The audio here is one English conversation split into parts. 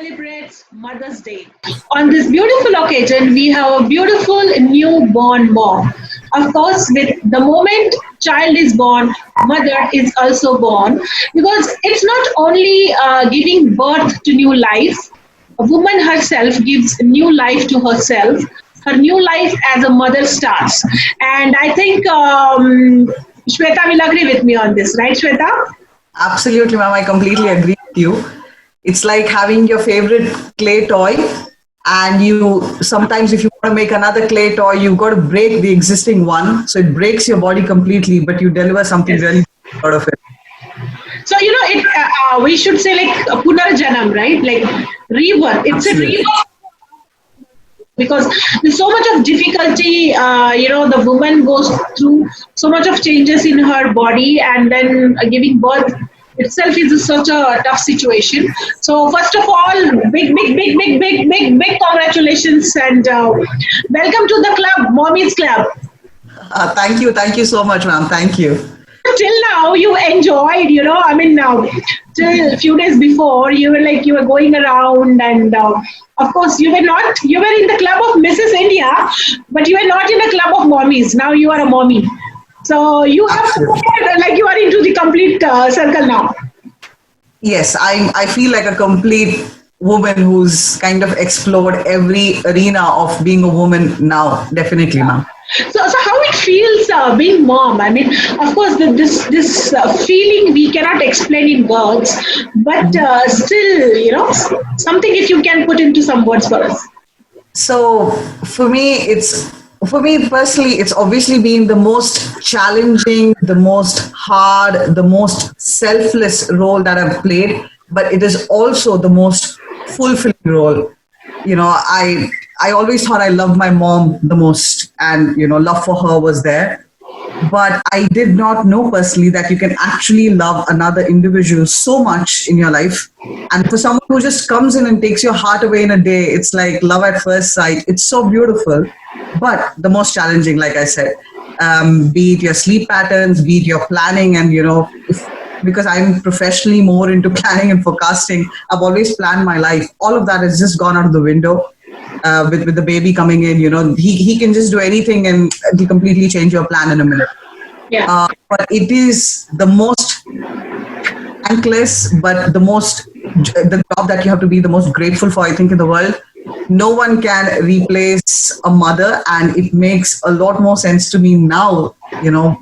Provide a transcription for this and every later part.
celebrates Mother's Day. On this beautiful occasion, we have a beautiful newborn mom. Of course, with the moment child is born, mother is also born because it's not only giving birth to new life. A woman herself gives new life to herself. Her new life as a mother starts, and I think Shweta will agree with me on this, right, Shweta? Absolutely, ma'am. I completely agree with you. It's like having your favorite clay toy, and you sometimes, if you want to make another clay toy, you've got to break the existing one. So it breaks your body completely, but you deliver something Yes. really out of it. So we should say like punarjanam, right? Like rebirth. It's a Absolutely. rebirth because there's so much of difficulty. The woman goes through so much of changes in her body, and then giving birth itself is such a tough situation. So first of all, big congratulations and welcome to the club, Mommy's Club. Thank you so much, ma'am. Thank you. Till now you enjoyed, I mean, now till a few days before you were like you were going around, and of course you were in the club of Mrs. India, but you were not in the club of mommies. Now you are a mommy, so you have Absolutely. like you are into the complete circle now. Yes, I feel like a complete woman who's kind of explored every arena of being a woman now. Definitely, ma'am. So how it feels being mom? I mean, of course, this feeling we cannot explain in words, but still, something if you can put into some words for us. So for me, for me personally, it's obviously been the most challenging, the most hard, the most selfless role that I've played, but it is also the most fulfilling role. I always thought I loved my mom the most, and love for her was there, but I did not know personally that you can actually love another individual so much in your life. And for someone who just comes in and takes your heart away in a day, it's like love at first sight. It's so beautiful, but the most challenging, like I said, be it your sleep patterns, be it your planning, and because I'm professionally more into planning and forecasting, I've always planned my life. All of that has just gone out of the window with the baby coming in. He can just do anything and he completely change your plan in a minute. Yeah. But it is the most thankless, but the job that you have to be the most grateful for, I think, in the world. No one can replace a mother, and it makes a lot more sense to me now.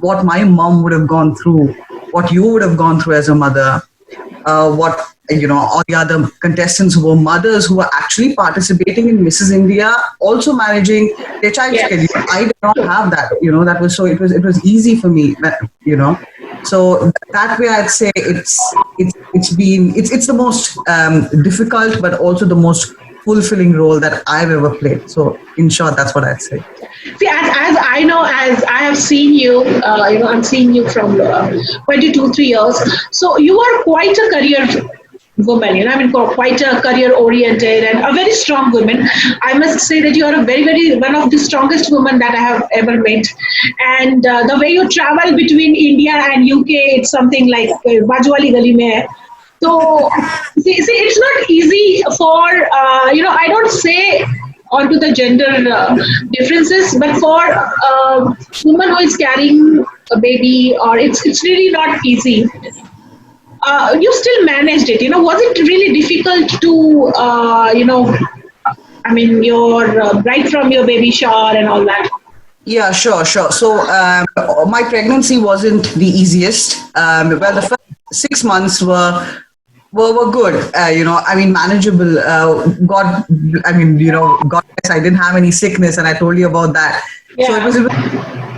What my mom would have gone through, what you would have gone through as a mother, what all the other contestants who were mothers who were actually participating in Mrs. India, also managing their child schedule. Yes. I did not have that. That was so it was easy for me. So that way I'd say it's the most difficult, but also the most fulfilling role that I've ever played. So in short, that's what I'd say. See, as I know, as I have seen you, I'm seeing you from 22, 3 years. So you are quite a career woman, I mean, quite a career oriented and a very strong woman. I must say that you are a very, very one of the strongest women that I have ever met. And the way you travel between India and UK, it's something like Bajwali Gali mein hai. So, see, it's not easy for, I don't say onto the gender differences, but for a woman who is carrying a baby, or it's really not easy. You still managed it. Was it really difficult to, I mean, your right from your baby shower and all that? Yeah, sure, sure. So my pregnancy wasn't the easiest. Well, the first 6 months were good. I mean, manageable. God, I mean, God bless, I didn't have any sickness, and I told you about that. So it was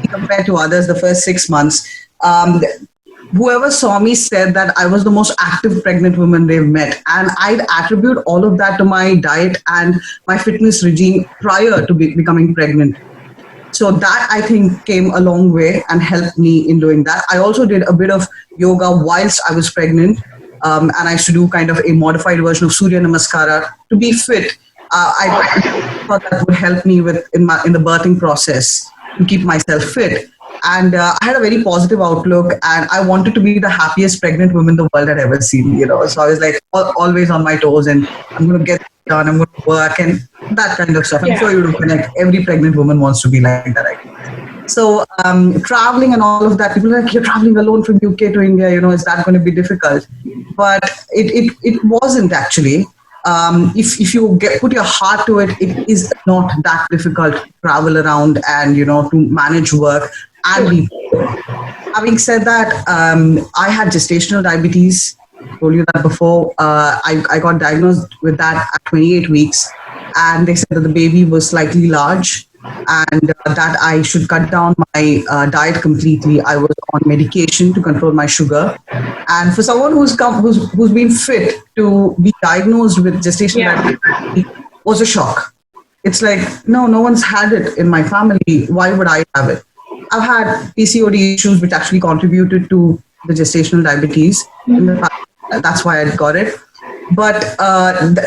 compared to others the first 6 months. Whoever saw me said that I was the most active pregnant woman they've met. And I'd attribute all of that to my diet and my fitness regime prior to becoming pregnant. So that, I think, came a long way and helped me in doing that. I also did a bit of yoga whilst I was pregnant. And I used to do kind of a modified version of Surya Namaskara to be fit. I thought that would help me in the birthing process to keep myself fit. And I had a very positive outlook, and I wanted to be the happiest pregnant woman the world had ever seen. So I was like always on my toes, and I'm going to get it done. I'm going to work and that kind of stuff. I'm Yeah. sure you would connect. Every pregnant woman wants to be like that. I guess. So traveling and all of that, people are like, you're traveling alone from UK to India. Is that going to be difficult? But it wasn't actually. If you put your heart to it, it is not that difficult to travel around and to manage work and be. Having said that, I had gestational diabetes. Told you that before. I got diagnosed with that at 28 weeks, and they said that the baby was slightly large, and that I should cut down my diet completely. I was on medication to control my sugar, and for someone who's been fit to be diagnosed with gestational diabetes was a shock. It's like no one's had it in my family. Why would I have it? I've had PCOD issues which actually contributed to the gestational diabetes. In the past. That's why I got it. But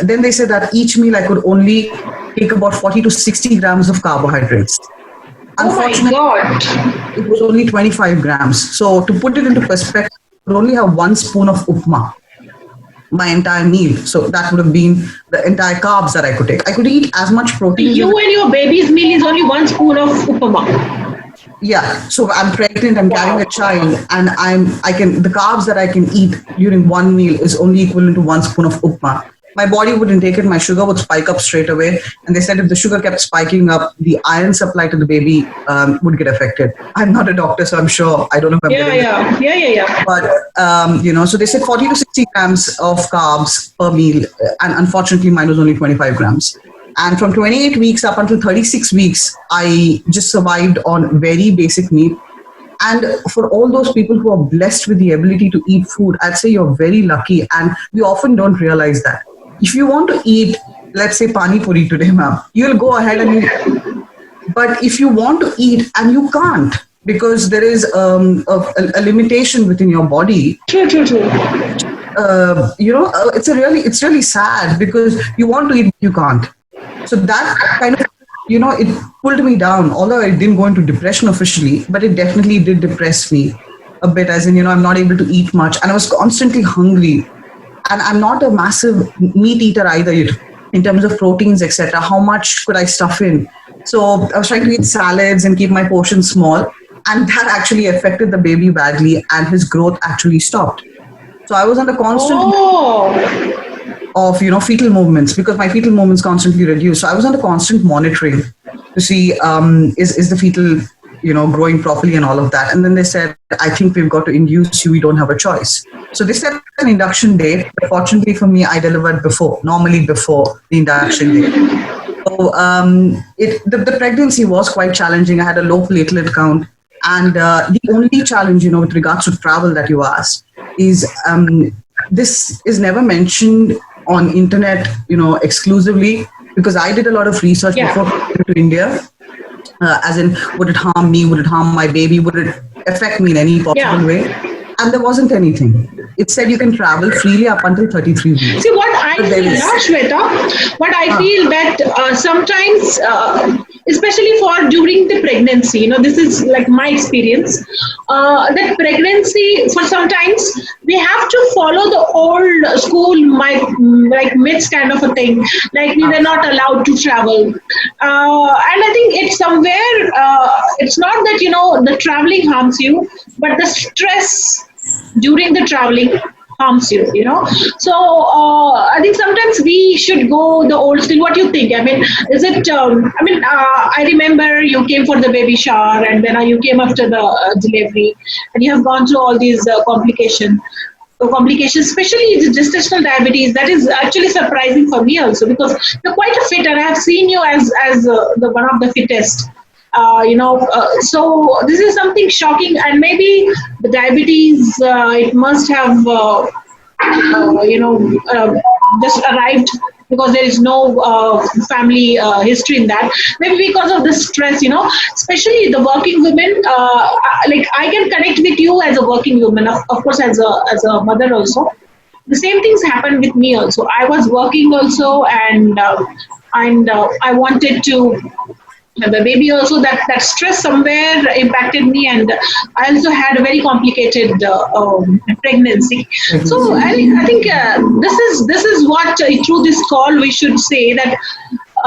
then they said that each meal I could only take about 40 to 60 grams of carbohydrates. Unfortunately, oh my God. It was only 25 grams. So to put it into perspective, I could only have 1 spoon of upma my entire meal. So that would have been the entire carbs that I could take. I could eat as much protein. You and your baby's meal is only 1 spoon of upama. Yeah, so I'm pregnant, I'm carrying a child, and the carbs that I can eat during one meal is only equivalent to 1 spoon of upma. My body wouldn't take it, my sugar would spike up straight away. And they said if the sugar kept spiking up, the iron supply to the baby would get affected. I'm not a doctor, so I'm sure, I don't know if I'm getting it. But, so they said 40 to 60 grams of carbs per meal, and unfortunately mine was only 25 grams. And from 28 weeks up until 36 weeks, I just survived on very basic meat. And for all those people who are blessed with the ability to eat food, I'd say you're very lucky. And we often don't realize that. If you want to eat, let's say, pani puri today, ma'am, you'll go ahead and eat. But if you want to eat and you can't, because there is a limitation within your body. True. It's really sad because you want to eat, you can't. So that kind of, it pulled me down, although I didn't go into depression officially, but it definitely did depress me a bit, as in, I'm not able to eat much and I was constantly hungry. And I'm not a massive meat eater either in terms of proteins, etc. How much could I stuff in? So I was trying to eat salads and keep my portions small. And that actually affected the baby badly and his growth actually stopped. So I was under constant of fetal movements because my fetal movements constantly reduced. So I was under constant monitoring to see is the fetal growing properly and all of that. And then they said, I think we've got to induce you. We don't have a choice. So they set an induction date. But fortunately for me, I delivered normally before the induction date. So the pregnancy was quite challenging. I had a low platelet count. And the only challenge, with regards to travel that you asked is this is never mentioned on internet, exclusively, because I did a lot of research before coming to India, as in, would it harm me? Would it harm my baby? Would it affect me in any possible way? And there wasn't anything. It said you can travel freely up until 33 weeks. See, what I feel, Shweta, feel that sometimes, especially for during the pregnancy, this is like my experience, that pregnancy, for sometimes, we have to follow the old school, like myths kind of a thing, like we were not allowed to travel. And I think it's somewhere, it's not that, the traveling harms you, but the stress during the traveling harms you, So I think sometimes we should go the old school. What do you think? I mean, is it, I remember you came for the baby shower and then you came after the delivery and you have gone through all these complications, especially the gestational diabetes. That is actually surprising for me also because you're quite a fit and I have seen you as the one of the fittest. So this is something shocking, and maybe the diabetes, it must have, just arrived because there is no family history in that. Maybe because of the stress, especially the working women. Like I can connect with you as a working woman, of course, as a mother also. The same things happened with me also. I was working also, and I wanted to And the baby also, that stress somewhere impacted me, and I also had a very complicated pregnancy. So I think this is what through this call we should say that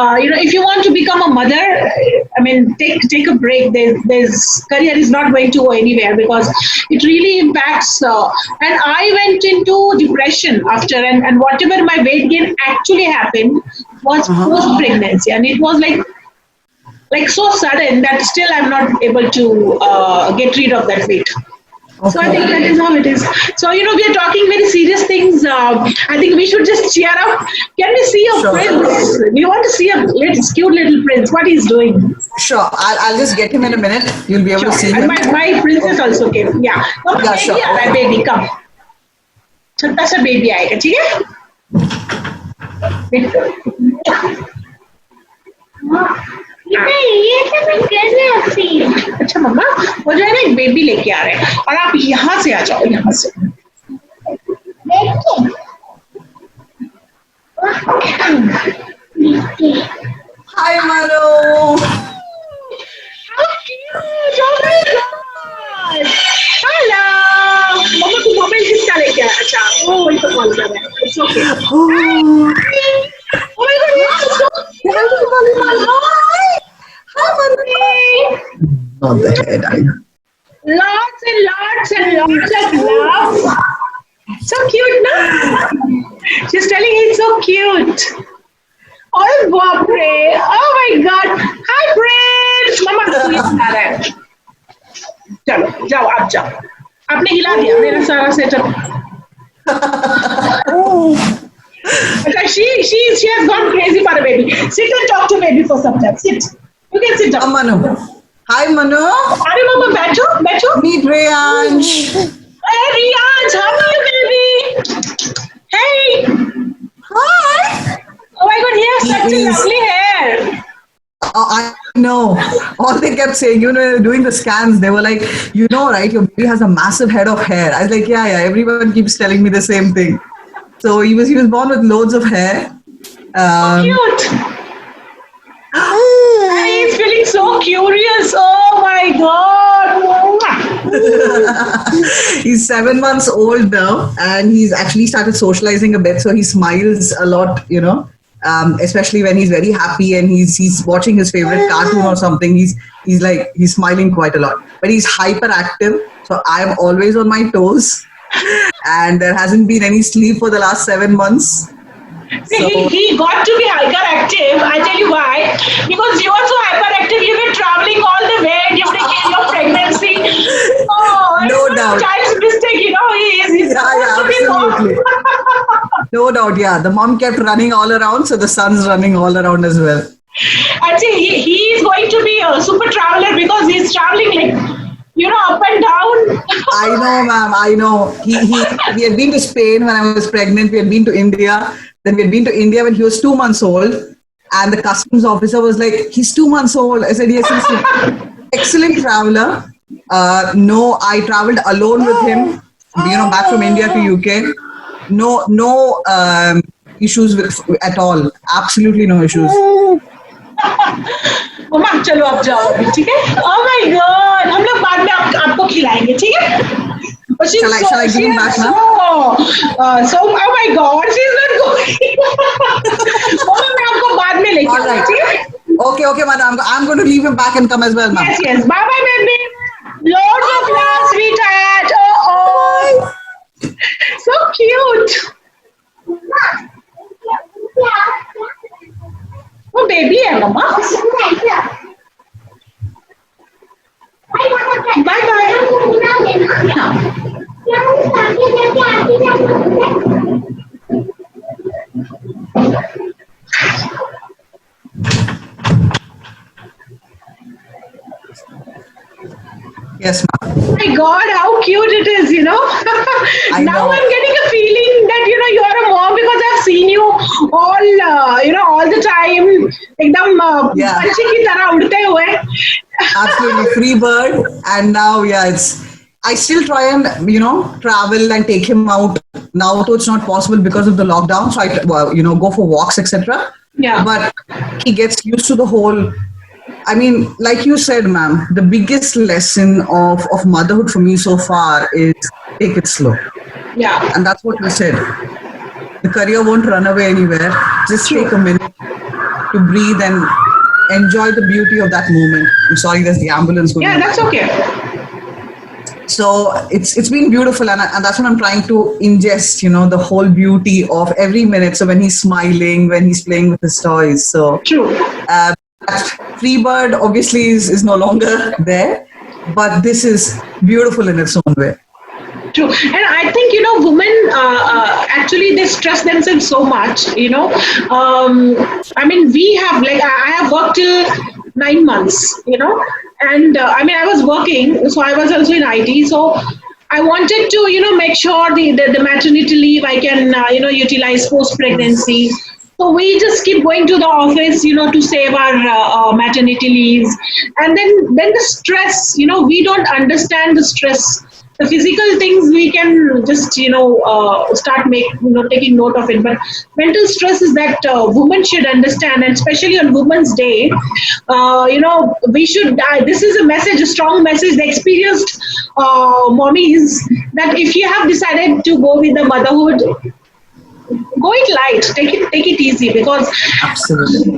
if you want to become a mother, I mean, take a break. There's career is not going to go anywhere because it really impacts. And I went into depression after, and whatever my weight gain actually happened was post pregnancy, and it was like so sudden that still I'm not able to get rid of that weight. So I think that is how it is. So we are talking very serious things. I think we should just cheer up. Can we see a prince? We want to see a cute little prince. What he's doing? Sure, I'll just get him in a minute. You'll be able to see And him. my princess also came. Yeah. Come, Yeah, baby, sure. आ रहा है, baby, come. छोटा सा baby आएगा, ठीक है? ये सब मैं कर रही हूँ। अच्छा मम्मा, वो जो है ना एक बेबी लेके आ रहे हैं और आप यहाँ से आ जाओ, यहाँ से. देखिए। Hi, Manu. How cute! Oh my God! Hello! मम्मा को मोबाइल किसका लेके आया? अच्छा, वो वही तो कॉल कर रहा है. It's okay. Oh, Oh my God! You're so cute! hi, Manu. Not the head, I know. Lots and lots and lots of love. So cute, no? She's telling me it's so cute. Oh, Bapre. Oh my God. Hi, Prince. Mama, तू आ रहा है. चलो, जाओ, आप जाओ. आपने हिला दिया मेरा सारा सेटअप. अच्छा, she has gone crazy for a baby. Sit and talk to baby for some time. Sit. You can sit down. Manu. Hi, Manu. अरे मम्मा बैठो. Meet Rayansh. Hey, Riyanj, how are you, baby? Hey. Hi. Oh my God, he has such a He is- lovely hair. I know. All they kept saying, doing the scans, they were like, right, your baby has a massive head of hair. I was like, yeah, everyone keeps telling me the same thing. So he was born with loads of hair. Cute. He's feeling so curious. Oh my God. He's 7 months old now, and he's actually started socializing a bit. So he smiles a lot, especially when he's very happy and he's watching his favorite cartoon or something. He's smiling quite a lot. But he's hyperactive, so I'm always on my toes, and there hasn't been any sleep for the last 7 months. He got to be hyperactive. I tell you why. Because you are so hyperactive. You've been traveling all the way during your pregnancy. Oh, No it's doubt. a child's mistake. He's supposed to be absolutely. more. No doubt, yeah. The mom kept running all around, so the son's running all around as well. I'd say he is going to be a super traveler because he's traveling up and down. I know, ma'am. I know. We had been to Spain when I was pregnant. We had been to India. Then we had been to India when he was 2 months old. And the customs officer was like, he's 2 months old. I said, yes, he's an excellent traveler. No, I traveled alone with him, back from India to UK. No issues at all. Absolutely no issues. मम्मा चलो आप जाओ अभी, ठीक है? Oh my God, हम लोग बाद में आपको खिलाएंगे, ठीक है? But she's Shall I give him back now? So, oh my God, she's not going. मम्मा मैं आपको बाद में लेके All right. आऊंगी, ठीक है? Okay, madam. I'm going to leave him back and come as well, ma'am. Yes, bye bye, baby. Loads of love, sweetheart. Oh, so cute. वो baby है मम्मा. Bye bye. Yes, ma'am. Oh my God, how cute it is, I Now know. I'm getting a feeling that, you're a mom because I've seen you all the time. एकदम Yeah. पंछी की तरह उड़ते हुए. Absolutely free bird. And now, I still try and, travel and take him out. Now, though it's not possible because of the lockdown. So I, go for walks, etc. Yeah. But he gets used to the whole, I mean, like you said, ma'am, the biggest lesson of motherhood for me so far is take it slow. Yeah, And that's what you said. The career won't run away anywhere. Just true. take a minute to breathe and enjoy the beauty of that moment. I'm sorry, there's the ambulance going Yeah, on. that's okay. So it's been beautiful, and that's what I'm trying to ingest. The whole beauty of every minute. So when he's smiling, when he's playing with his toys. So True. that Freebird obviously is no longer there, but this is beautiful in its own way. True. And I think, women actually they stress themselves so much, I mean, we have, like, I have worked till 9 months, and I mean, I was working, so I was also in IT. So I wanted to, make sure the maternity leave I can, utilize post pregnancy. So we just keep going to the office, to save our maternity leaves, and then the stress, we don't understand the stress. The physical things we can just, start taking note of it. But mental stress is that women should understand, and especially on Women's Day, we should. This is a message, a strong message. The experienced mommies, that if you have decided to go with the motherhood, go it light, take it easy, because Absolutely.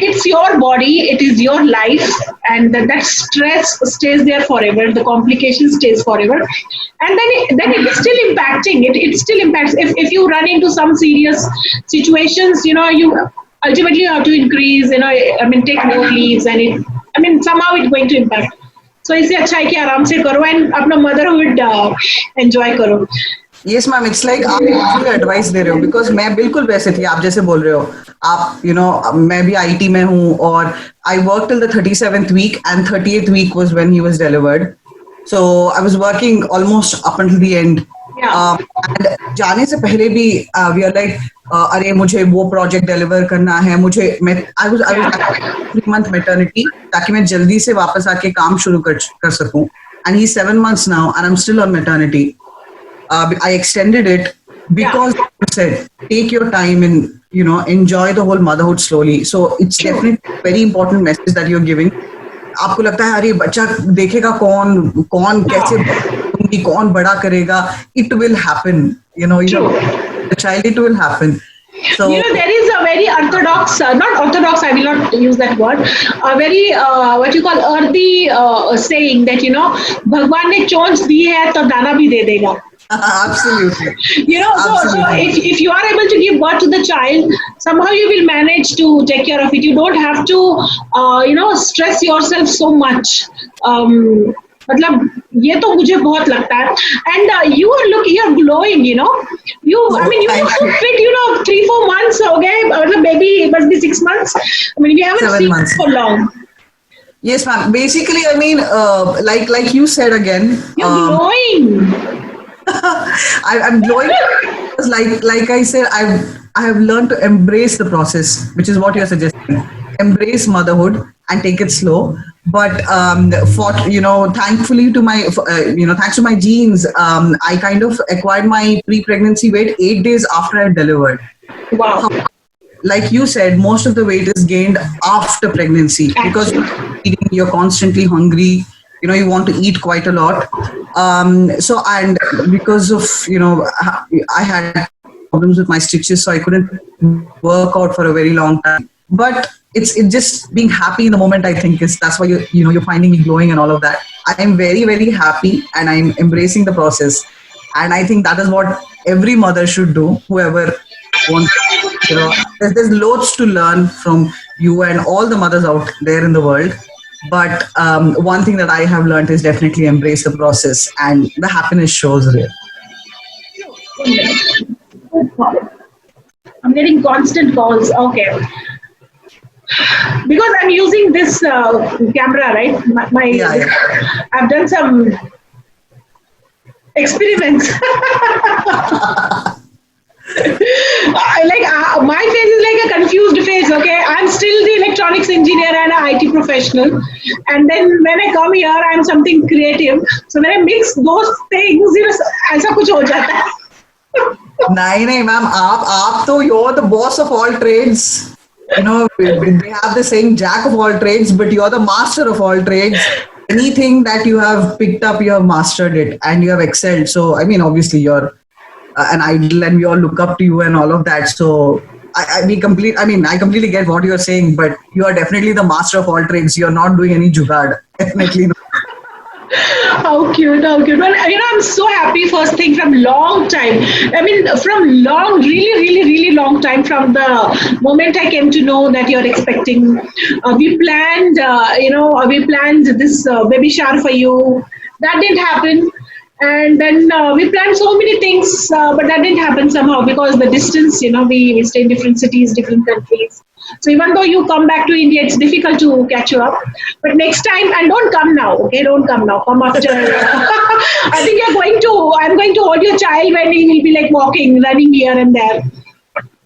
it's your body, it is your life, and that stress stays there forever, the complication stays forever, and then it is still impacting, it still impacts. If you run into some serious situations, you ultimately have to increase, I mean, take more leaves, and I mean, somehow it's going to impact. So इससे अच्छा है कि आराम से करो and अपना motherhood enjoy करो. Yes ma'am, it's like आप मुझे एडवाइस दे रहे हो, बिकॉज मैं बिल्कुल वैसे थी आप जैसे बोल रहे हो. आप मैं भी आईटी में हूँ, और I work till the 37th week, and 38th week was when he was delivered. So I was working almost up until the end. And जाने से पहले भी वी आर लाइक, अरे मुझे वो प्रोजेक्ट डिलीवर करना है, मुझे आई वाज 3 month मैटरनिटी, ताकि मैं जल्दी से वापस आके काम शुरू कर सकूं. And he is 7 months now, and I'm still on maternity. I extended it because you said take your time and enjoy the whole motherhood slowly. So it's definitely a very important message that you're giving. आपको लगता है अरे बच्चा देखेगा कौन कैसे कौन बड़ा करेगा, it will happen, the child, it will happen. So there is a very orthodox, not orthodox, I will not use that word, a very what you call earthy saying that भगवान ने चोंच दी है तो दाना भी दे देगा. absolutely. So if you are able to give birth to the child, somehow you will manage to take care of it. You don't have to stress yourself so much. मतलब ये तो मुझे बहुत लगता है. And you're glowing, I mean, you look so fit, 3-4 months हो गए, मतलब baby must be 6 months. I mean, we haven't 7 seen months it for long. Yes, ma'am. Basically, I mean, like you said again, You're glowing. I'm glowing because, like I said, I have learned to embrace the process, which is what you're suggesting. Embrace motherhood and take it slow. But thankfully to my thanks to my genes, I kind of acquired my pre-pregnancy weight 8 days after I delivered. Wow. Like you said, most of the weight is gained after pregnancy because you're constantly hungry. You want to eat quite a lot. So, and because of I had problems with my stitches, so I couldn't work out for a very long time. But it's just being happy in the moment, I think, that's why you're finding me glowing and all of that. I am very, very happy, and I'm embracing the process. And I think that is what every mother should do, whoever wants. There's loads to learn from you and all the mothers out there in the world. But one thing that I have learned is definitely embrace the process, and the happiness shows real. I'm getting constant calls. Okay. Because I'm using this camera, right? I've done some experiments. My face is like a confused face. Okay, I'm still the electronics engineer and an IT professional, and then when I come here, I'm something creative. So when I mix those things, ऐसा कुछ हो जाता है. नहीं ma'am, आप तो you're the boss of all trades. they have the saying jack of all trades, but you're the master of all trades. Anything that you have picked up, you have mastered it and you have excelled. So, I mean, obviously, you're an idol and we all look up to you and all of that. So, I completely get what you're saying, but you are definitely the master of all trades. You're not doing any jugaad. Definitely not. How cute, how cute. Well, I'm so happy first thing from long time. I mean, from long, really, really, really long time from the moment I came to know that you're expecting. We planned this baby shower for you. That didn't happen. And then we planned so many things, but that didn't happen somehow because the distance, we stay in different cities, different countries. So even though you come back to India, it's difficult to catch you up. But next time, and don't come now, okay? Don't come now. Come after. I think I'm going to hold your child when he will be like walking, running here and there.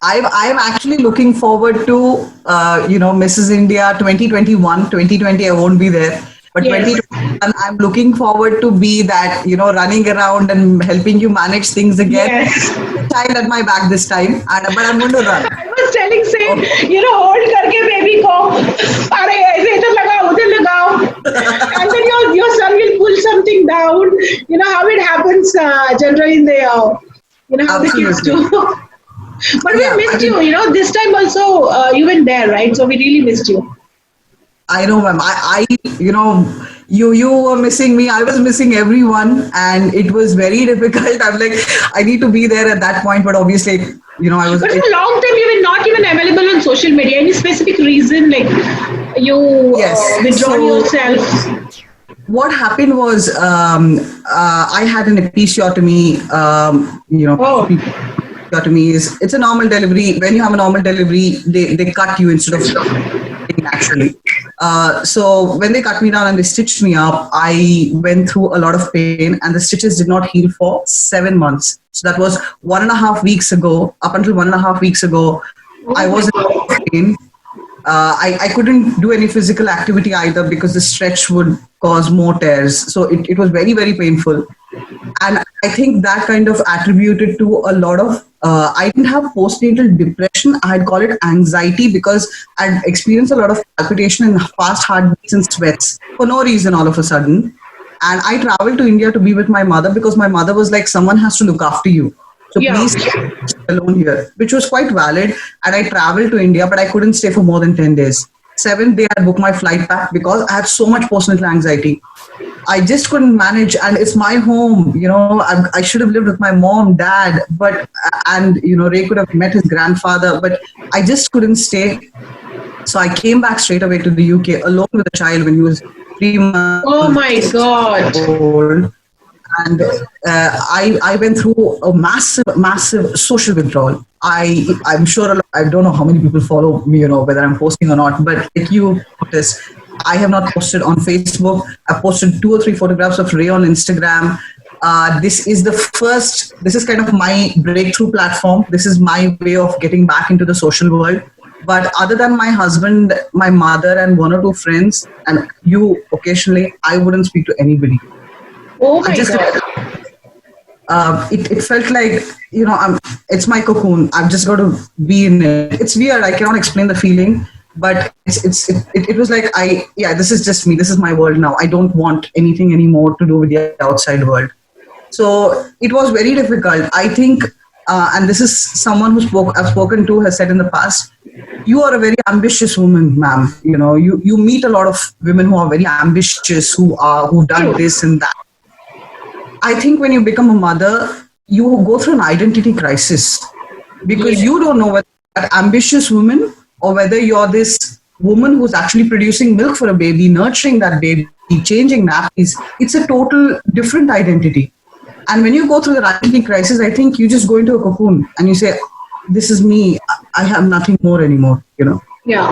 I'm actually looking forward to, Mrs. India 2021. 2020, I won't be there. But Yes. 2021, I'm looking forward to be that, running around and helping you manage things again. Yes. Child at my back this time, but I'm going to run. I was telling, hold karke baby ko. Are aise idhar lagao, udhar lagao. And then your son will pull something down. You know how it happens generally in the, how the kids do. But we Yeah, missed you, this time also you went there, right? So we really missed you. I know, ma'am. You were missing me. I was missing everyone, and it was very difficult. I'm like, I need to be there at that point, but obviously, I was. But for a long time, you were not even available on social media. Any specific reason, like you Yes. withdrawn So- yourself? What happened was, I had an episiotomy. Oh. Episiotomy it's a normal delivery. When you have a normal delivery, they cut you instead of naturally. So when they cut me down and they stitched me up, I went through a lot of pain, and the stitches did not heal for 7 months. So that was 1.5 weeks ago. Up until 1.5 weeks ago, I was in a lot of pain. I couldn't do any physical activity either because the stretch would cause more tears. So it was very, very painful. And I think that kind of attributed to a lot of, I didn't have postnatal depression. I'd call it anxiety because I'd experienced a lot of palpitation and fast heartbeats and sweats for no reason all of a sudden. And I traveled to India to be with my mother because my mother was like, someone has to look after you. So Yeah. please stay alone here, which was quite valid. And I traveled to India, but I couldn't stay for more than 10 days. 7th day, I booked my flight back because I had so much postnatal anxiety. I just couldn't manage, and it's my home. I should have lived with my mom, dad, and Ray could have met his grandfather, but I just couldn't stay. So I came back straight away to the UK alone with a child when he was 3 months Oh my God. old. And I went through a massive social withdrawal. I'm sure I don't know how many people follow me, whether I'm posting or not, but like you notice, I have not posted on Facebook. I've posted 2 or 3 photographs of Ray on Instagram. This is kind of my breakthrough platform. This is my way of getting back into the social world. But other than my husband, my mother, and 1 or 2 friends, and you occasionally, I wouldn't speak to anybody. Oh my I just God. it felt like it's my cocoon. I've just got to be in it. It's weird. I cannot explain the feeling, but it was like this is just me. This is my world now. I don't want anything anymore to do with the outside world. So it was very difficult. I think, and this is someone I've spoken to has said in the past. You are a very ambitious woman, ma'am. You meet a lot of women who are very ambitious, who've done this and that. I think when you become a mother, you go through an identity crisis because you don't know whether you're an ambitious woman or whether you're this woman who's actually producing milk for a baby, nurturing that baby, changing nappies. It's a total different identity. And when you go through the identity crisis, I think you just go into a cocoon and you say, this is me. I have nothing more anymore, Yeah.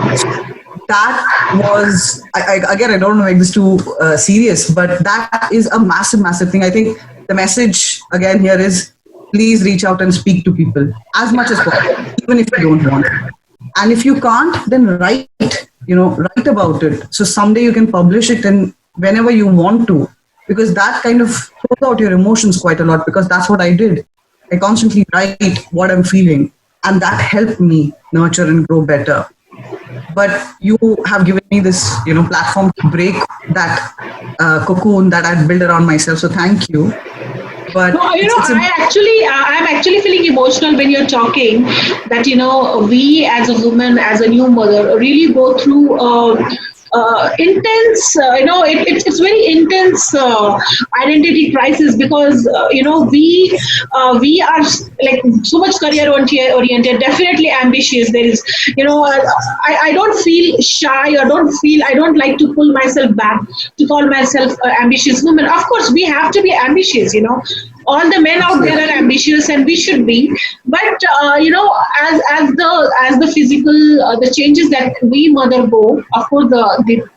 That was, again, I don't want to make this too serious, but that is a massive thing. I think the message again here is please reach out and speak to people as much as possible, even if you don't want. And if you can't, then write about it. So someday you can publish it and whenever you want to, because that kind of throws out your emotions quite a lot, because that's what I did. I constantly write what I'm feeling, and that helped me nurture and grow better. but you have given me this, platform to break that cocoon that I'd built around myself. So thank you. But No, it's I'm actually feeling emotional when you're talking that, we as a woman, as a new mother, really go through intense, it's very intense identity crisis because, we are like so much career oriented, definitely ambitious. There is, I don't feel shy or I don't like to pull myself back to call myself an ambitious woman. Of course, we have to be ambitious, all the men out there are ambitious and we should be, but as the physical the changes that we mother go, of course the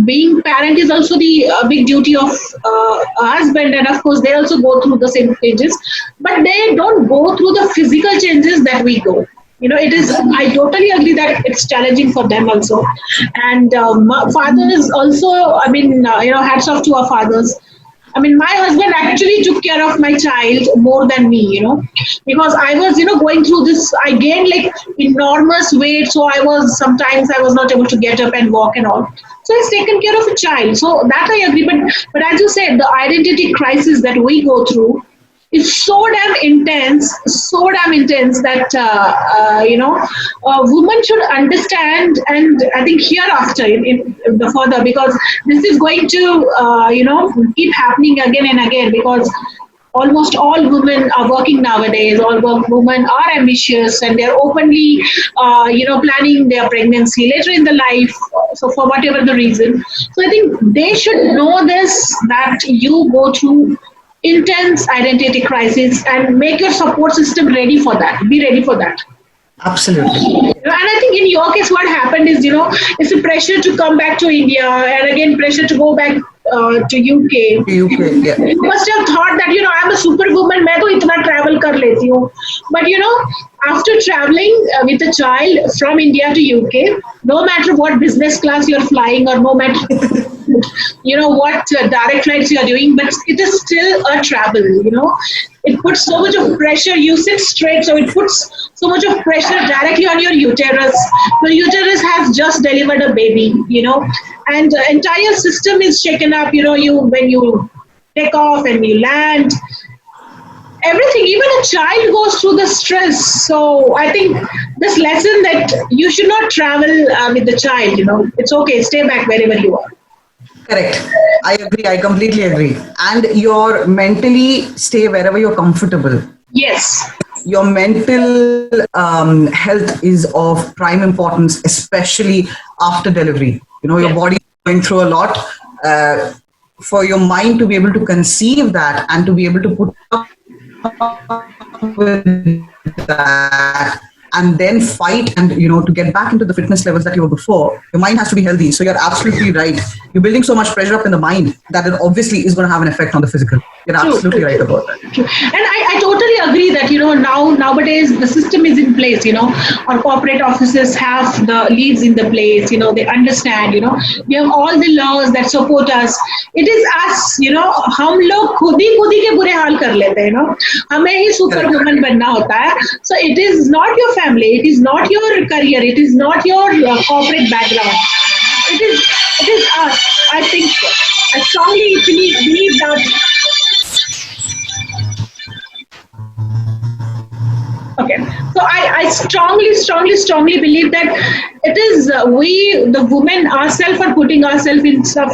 being parent is also the big duty of a husband, and of course they also go through the same changes, but they don't go through the physical changes that we go. It is, I totally agree that it's challenging for them also. And fathers also, I mean, hats off to our fathers. I mean, my husband actually took care of my child more than me, because I was, going through this. I gained like enormous weight, so sometimes I was not able to get up and walk and all. So he's taken care of a child. So that I agree. But as you said, the identity crisis that we go through is so damn intense that women should understand, and I think hereafter in the further, because this is going to keep happening again and again, because almost all women are working nowadays. All women are ambitious, and they're openly, planning their pregnancy later in the life. So for whatever the reason, so I think they should know this, that you go through intense identity crisis, and make your support system ready for that. Be ready for that. absolutely And I think in your case, what happened is, it's a pressure to come back to India, and again pressure to go back to UK. UK. Yeah. You must have thought that, I'm a superwoman, मैं तो इतना travel कर लेती हूँ. But after traveling with a child from India to UK, no matter what business class you're flying, or no matter what direct flights you're doing, but it is still a travel. It puts so much of pressure. You sit straight, so it puts so much of pressure directly on your uterus. The uterus has just delivered a baby, and the entire system is shaken up. You when you take off and you land, everything, even a child goes through the stress. So I think this lesson that you should not travel with the child. It's okay. Stay back wherever you are. Correct. I agree. I completely agree. And your mentally stay wherever you're comfortable. Yes. Your mental health is of prime importance, especially after delivery. Your body is going through a lot. For your mind to be able to conceive that and to be able to put up with that and then fight and to get back into the fitness levels that you were before, your mind has to be healthy. So you're absolutely right. You're building so much pressure up in the mind that it obviously is going to have an effect on the physical. You're absolutely right about that. And I totally agree that nowadays the system is in place. Our corporate offices have the leads in the place. They understand. We have all the laws that support us. It is us. हम लोग खुद ही के बुरे हाल कर लेते हैं. हमें ही super woman बनना होता है. So it is not your family. It is not your career. It is not your corporate background. It is us. I think so. I strongly believe that. Okay, so I strongly believe that it is we, the women ourselves, are putting ourselves in tough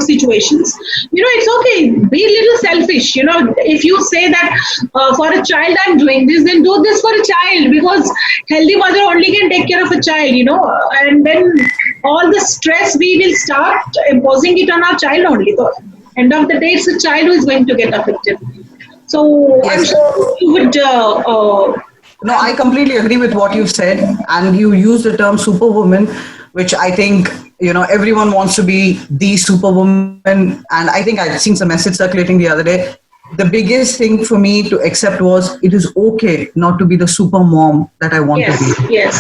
situations. It's okay. Be a little selfish. If you say that for a child I'm doing this, then do this for a child, because healthy mother only can take care of a child. And then all the stress we will start imposing it on our child only. So end of the day, it's the child who is going to get affected. So Yes. I'm sure you would. No, I completely agree with what you've said, and you use the term superwoman, which I think everyone wants to be the superwoman. And I think I've seen some message circulating the other day. The biggest thing for me to accept was it is okay not to be the super mom that I want to be. Yes.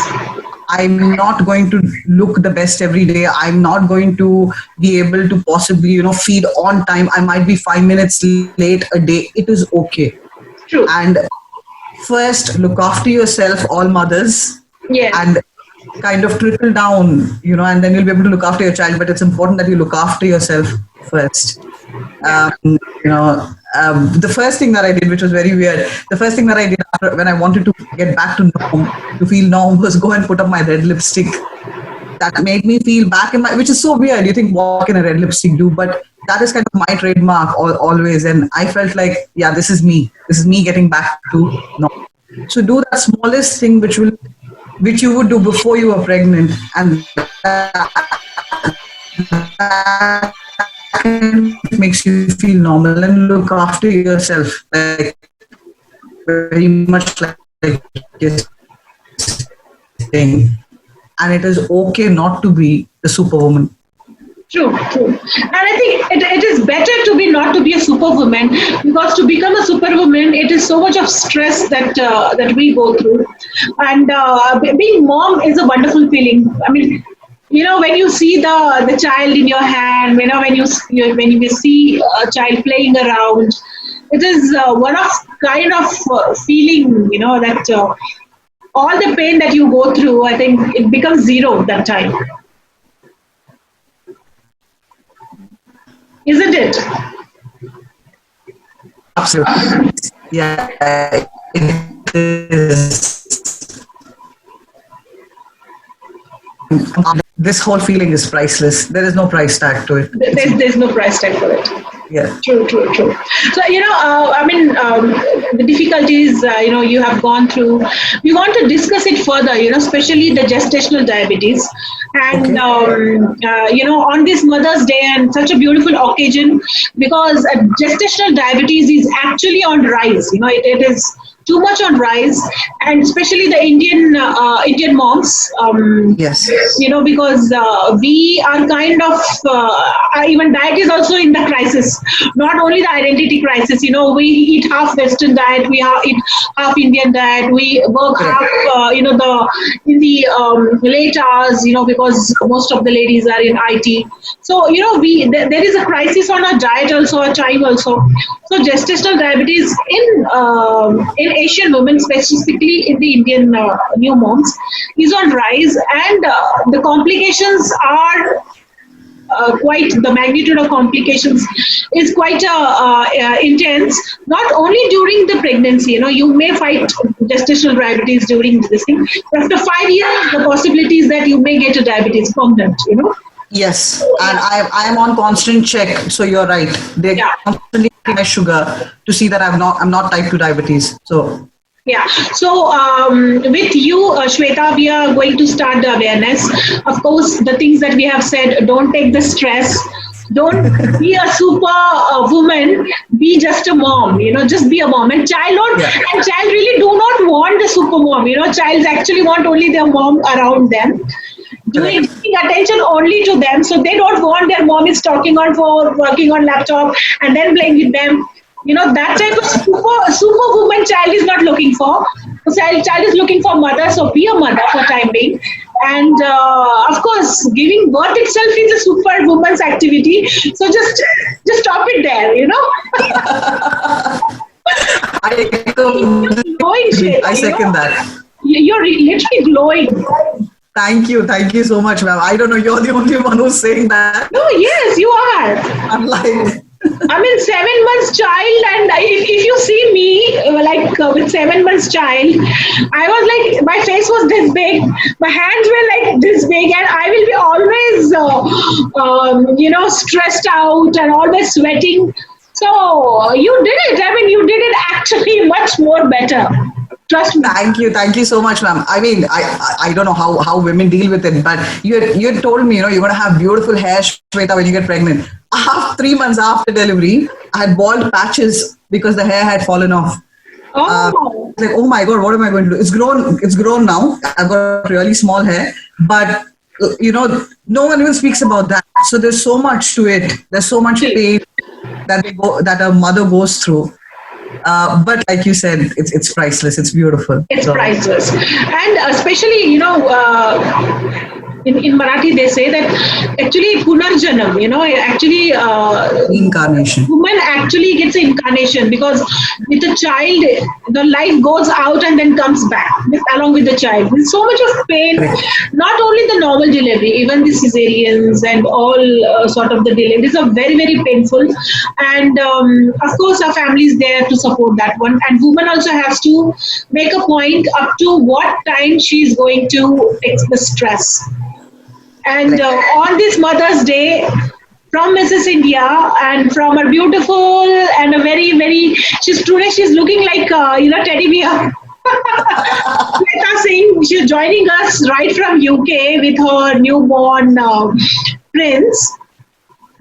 I'm not going to look the best every day. I'm not going to be able to possibly, feed on time. I might be 5 minutes late a day. It is okay. True. And first, look after yourself, all mothers. Yes. And kind of trickle down, and then you'll be able to look after your child. But it's important that you look after yourself first. Um, the first thing that I did, which was very weird, the first thing that I did when I wanted to get back to norm, to feel norm, was go and put up my red lipstick. That made me feel back in my, which is so weird. You think, what can a red lipstick do? But that is kind of my trademark always. And I felt like, yeah, this is me. This is me getting back to norm. So do that smallest thing which you would do before you were pregnant, and that makes you feel normal, and look after yourself, like very much like this thing. And it is okay not to be the superwoman. True. And I think it is better to be not to be a superwoman, because to become a superwoman, it is so much of stress that we go through. And being mom is a wonderful feeling. I mean, when you see the child in your hand, when you see a child playing around, it is one of kind of feeling, that all the pain that you go through, I think it becomes zero that time. Isn't it? Absolutely. Yeah, it is. This whole feeling is priceless. There is no price tag to it. There's no price tag for it. Yeah. True. So, the difficulties, you have gone through, we want to discuss it further, especially the gestational diabetes. And, on this Mother's Day, and such a beautiful occasion, because gestational diabetes is actually on rise. It is too much on rise, and especially the Indian moms. Yes. Because we are kind of even diet is also in the crisis. Not only the identity crisis. We eat half Western diet, we eat half Indian diet. We work half, in the late hours. Because most of the ladies are in IT. So there is a crisis on our diet also, our time also. So gestational diabetes in Asian women, specifically in the Indian new moms, is on rise, and the complications are quite, the magnitude of complications is quite intense. Not only during the pregnancy, you may fight gestational diabetes during this thing, but after 5 years, the possibility is that you may get a diabetes permanent. Yes, and I am on constant check. So you're right. They constantly check my sugar to see that I'm not type 2 diabetes. So. Yeah. So with you, Shweta, we are going to start the awareness. Of course, the things that we have said, don't take the stress. Don't be a super woman. Be just a mom. Just be a mom. And child really do not want the super mom. Childs actually want only their mom around them. Giving attention only to them. So they don't want their mom is talking on phone, working on laptop, and then playing with them. That type of superwoman child is not looking for. Child is looking for mother, so be a mother for time being. And of course, giving birth itself is a superwoman's activity. So just stop it there, I second that. You're literally glowing. Thank you so much, ma'am. I don't know, you're the only one who's saying that. No, yes, you are. I'm like... 7 months child, and if you see me with 7 months child, I was like, my face was this big, my hands were like this big, and I will be always stressed out and always sweating. So you did it. I mean, you did it actually much more better. Trust me. Thank you so much, ma'am. I mean, I don't know how women deal with it, but you had told me, you're going to have beautiful hair, Shweta, when you get pregnant. 3 months after delivery, I had bald patches because the hair had fallen off. Oh. Like, oh my God, what am I going to do? It's grown now. I've got really small hair, but no one even speaks about that. So there's so much to it. There's so much pain that a mother goes through. But like you said, it's priceless. It's beautiful. It's priceless. And especially, in Marathi they say that actually punarjanam, actually Incarnation. woman actually gets an incarnation because with a child, the life goes out and then comes back along with the child. There's so much of pain, not only the normal delivery, even the cesareans and all sort of the deliveries are very, very painful. And of course, our family is there to support that one. And woman also has to make a point up to what time she is going to take the stress. And on this Mother's Day, from Mrs. India and from her beautiful and a very, very, she's looking like, teddy bear. Shweta Singh, she's joining us right from UK with her newborn prince.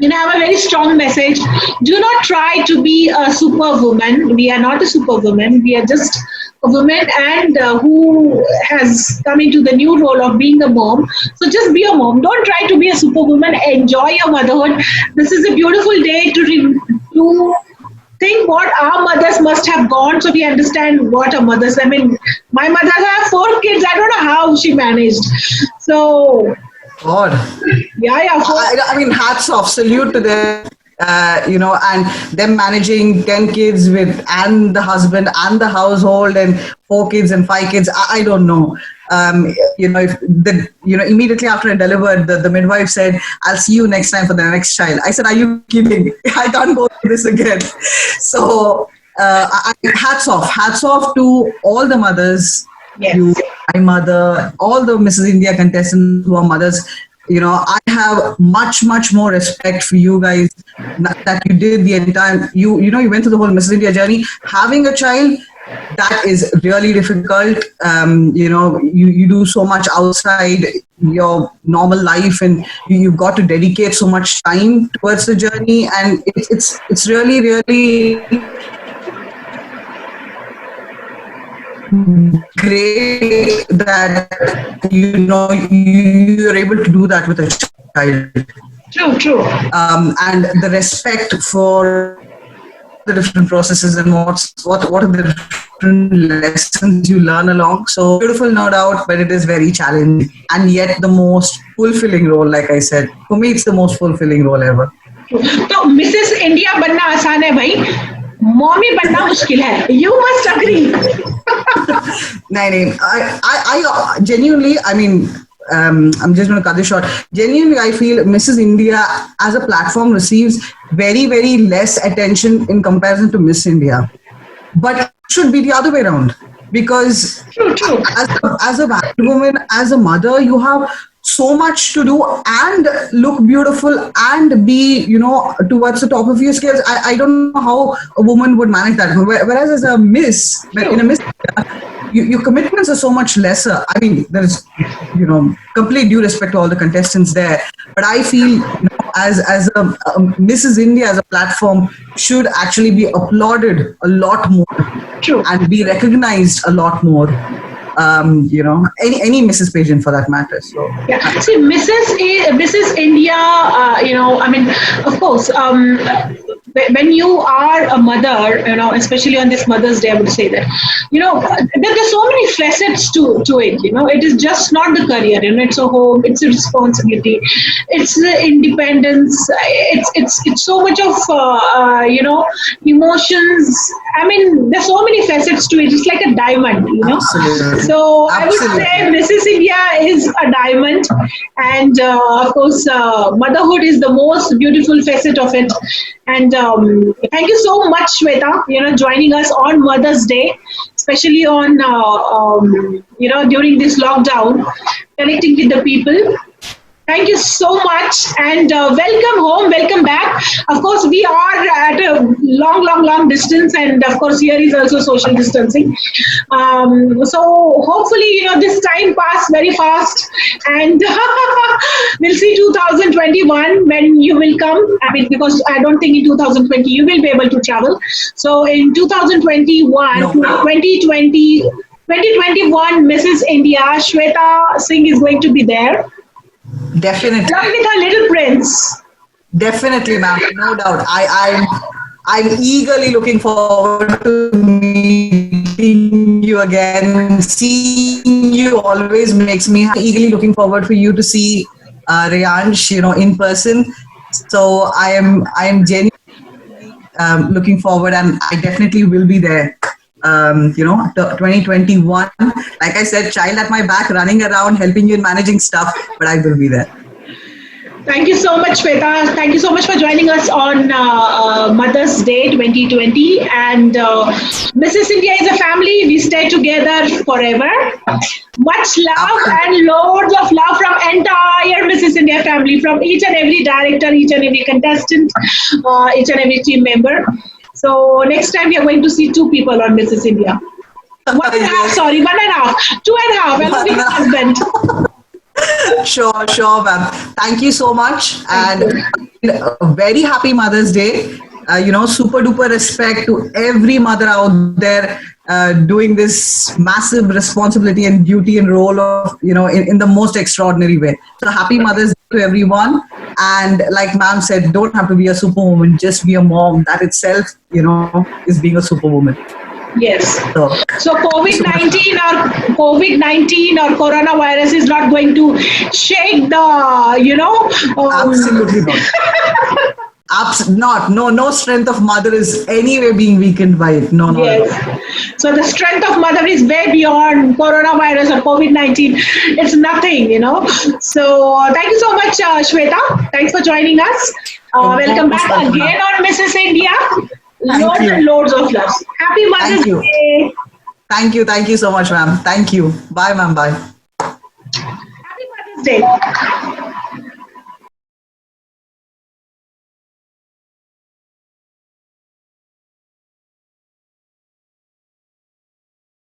I have a very strong message. Do not try to be a superwoman. We are not a superwoman. We are just a woman and who has come into the new role of being a mom. So just be a mom. Don't try to be a superwoman. Enjoy your motherhood. This is a beautiful day to think what our mothers must have gone so we understand what our mothers. I mean, my mother has 4 kids. I don't know how she managed. So God. yeah. I mean, hats off, salute to them, and them managing 10 kids with, and the husband and the household and 4 kids and 5 kids. I don't know. If immediately after I delivered, the midwife said, "I'll see you next time for the next child." I said, "Are you kidding? I can't go through this again." So, hats off to all the mothers. Yes. You, my mother, all the Mrs. India contestants who are mothers. I have much more respect for you guys that you did the entire. You went through the whole Mrs. India journey. Having a child, that is really difficult. You do so much outside your normal life, and you've got to dedicate so much time towards the journey, and it's really great that you're able to do that with a child. True. And the respect for the different processes and what are the different lessons you learn along. So beautiful, no doubt, but it is very challenging and yet the most fulfilling role. Like I said, for me, it's the most fulfilling role ever. तो Mrs India बनना आसान है भाई, mommy बनना मुश्किल है. You must agree. No, I genuinely, I mean, I'm just going to cut this short. Genuinely, I feel Mrs. India as a platform receives very, very less attention in comparison to Miss India. But it should be the other way around. Because True. as a married woman, as a mother, you have so much to do and look beautiful and be, towards the top of your scales. I don't know how a woman would manage that. Whereas as a miss, in a miss, your commitments are so much lesser. I mean, there is, complete due respect to all the contestants there. But I feel, as a Mrs. India as a platform should actually be applauded a lot more. True. And be recognized a lot more. Any Mrs. Pageant for that matter. So Yeah. See, Mrs. India, of course, when you are a mother, especially on this Mother's Day, I would say that, there's so many facets to it. It is just not the career. It's a home. It's a responsibility. It's the independence. It's so much of emotions. I mean, there's so many facets to it. It's like a diamond. Absolutely. So Absolutely. I would say Mrs. India is a diamond, and of course, motherhood is the most beautiful facet of it. And thank you so much, Shweta, joining us on Mother's Day, especially on during this lockdown, connecting with the people. Thank you so much, and welcome home, welcome back. Of course, we are at a long distance, and of course, here is also social distancing. So hopefully, this time pass very fast, and we'll see 2021 when you will come. I mean, because I don't think in 2020 you will be able to travel. So in 2021, No. 2020, 2021, Mrs. India, Shweta Singh is going to be there. Definitely. Along with her little prince. Definitely, ma'am. No doubt. I'm eagerly looking forward to meeting meeting you again. Seeing you always makes me happy. Eagerly looking forward for you to see Rayansh, in person. So I am genuinely looking forward, and I definitely will be there. 2021. Like I said, child at my back, running around, helping you in managing stuff, but I will be there. Thank you so much, Shweta. Thank you so much for joining us on Mother's Day 2020. And Mrs. India is a family. We stay together forever. Much love and loads of love from entire Mrs. India family, from each and every director, each and every contestant, each and every team member. So next time we are going to see two people on Mrs. India. One and a half, sorry, 1.5, 2.5, and the husband. Sure, ma'am. Thank you so much, and a very happy Mother's Day. Super duper respect to every mother out there doing this massive responsibility and duty and role of, in the most extraordinary way. So happy Mother's Day to everyone. And like ma'am said, don't have to be a superwoman, just be a mom. That itself, is being a superwoman. Yes. So COVID-19 or coronavirus is not going to shake the, Absolutely not. No strength of mother is anyway being weakened by it. No. Yes. So the strength of mother is way beyond coronavirus or COVID-19. It's nothing, So thank you so much, Shweta. Thanks for joining us. Welcome back again on Mrs. India. Loads and loads of love. Happy Mother's Day. Thank you so much, ma'am. Thank you. Bye, ma'am. Bye. Happy Mother's Day.